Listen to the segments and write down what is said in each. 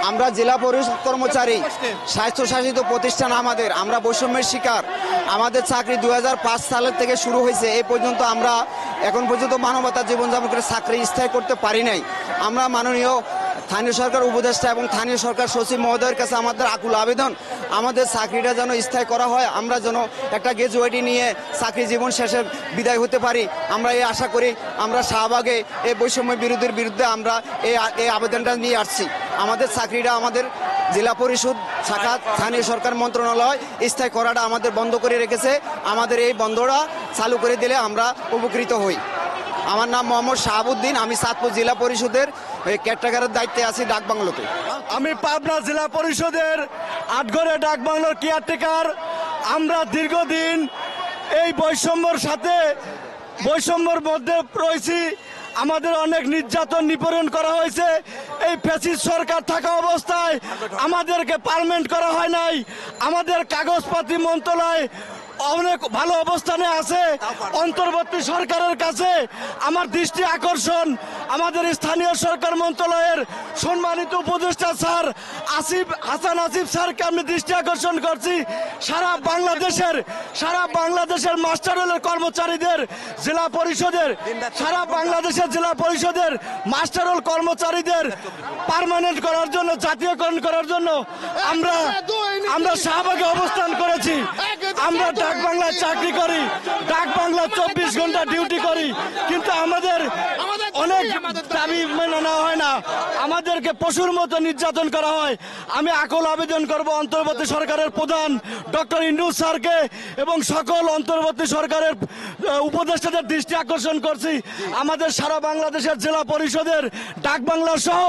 আমরা জেলা পরিষদ কর্মচারী, স্বায়ত্তশাসিত প্রতিষ্ঠান আমাদের, আমরা বৈষম্যের শিকার। আমাদের চাকরি 2005 সালের থেকে শুরু হয়েছে, এই পর্যন্ত আমরা এখন পর্যন্ত মানবতার জীবনযাপন করে চাকরি স্থায়ী করতে পারি নাই। আমরা মাননীয় স্থানীয় সরকার উপদেষ্টা এবং স্থানীয় সরকার সচিব মহোদয়ের কাছে আমাদের আকুল আবেদন, আমাদের চাকরিটা যেন স্থায়ী করা হয়, আমরা যেন একটা গ্র্যাজুয়েটি নিয়ে চাকরি জীবন শেষে বিদায় হতে পারি। আমরা এই আশা করি। আমরা শাহবাগে এই বৈষম্য বিরোধীর বিরুদ্ধে আমরা এই আবেদনটা নিয়ে আসছি। আমাদের চাকরিটা আমাদের জেলা পরিষদ শাখা স্থানীয় সরকার মন্ত্রণালয় স্থায়ী করাটা আমাদের বন্ধ করে রেখেছে। আমাদের এই বন্ধটা চালু করে দিলে আমরা উপকৃত হই। আমার নাম মোহাম্মদ শাহাবুদ্দিন, আমি চাঁদপুর জেলা পরিষদের ক্যাটাগরের দায়িত্বে আছি ডাকবাংলোতে। আমি পাবনা জেলা পরিষদের আটঘরে ডাকবাংলোর কেয়ারটেকার। আমরা দীর্ঘদিন এই বৈষম্যর মধ্যে রয়েছি। আমাদের অনেক নির্যাতন নিপীড়ন করা হয়েছে। এই ফ্যাসিস্ট সরকার থাকা অবস্থায় আমাদেরকে পার্মানেন্ট করা হয় নাই। আমাদের কাগজপাতি মন্ত্রণালয় অনেক ভালো অবস্থানে আছে। অন্তর্বর্তী সরকারের কাছে আমার দৃষ্টি আকর্ষণ, আমাদের স্থানীয় সরকার মন্ত্রণালয়ের সম্মানিত উপদেষ্টা স্যার হাসান আসিফ স্যারকে আমি দৃষ্টি আকর্ষণ করছি। সারা বাংলাদেশের মাস্টার রোলের কর্মচারীদের সারা বাংলাদেশের জেলা পরিষদের মাস্টার রোল কর্মচারীদের পার্মানেন্ট করার জন্য, জাতীয়করণ করার জন্য আমরা শাহবাগে অবস্থান করেছি। আমরা ডাক বাংলায় চাকরি করি, ডাক বাংলা 24 ঘন্টা ডিউটি করি, কিন্তু আমাদের অনেক দাবি মেনে নেওয়া হয় না। আমাদেরকে পশুর মতো নির্যাতন করা হয়। আমি আকুল আবেদন করব অন্তর্বর্তী সরকারের প্রধান ডক্টর ইন্দ্রুস স্যারকে এবং সকল অন্তর্বর্তী সরকারের উপদেষ্টাদের দৃষ্টি আকর্ষণ করছি। আমাদের সারা বাংলাদেশের জেলা পরিষদের ডাক বাংলা সহ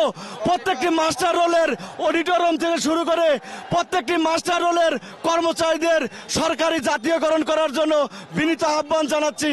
প্রত্যেকটি মাস্টার রোলের অডিটোরিয়াম থেকে শুরু করে প্রত্যেকটি মাস্টার রোলের কর্মচারীদের সরকারি জাতীয়করণ করার জন্য বিনীত আহ্বান জানাচ্ছি।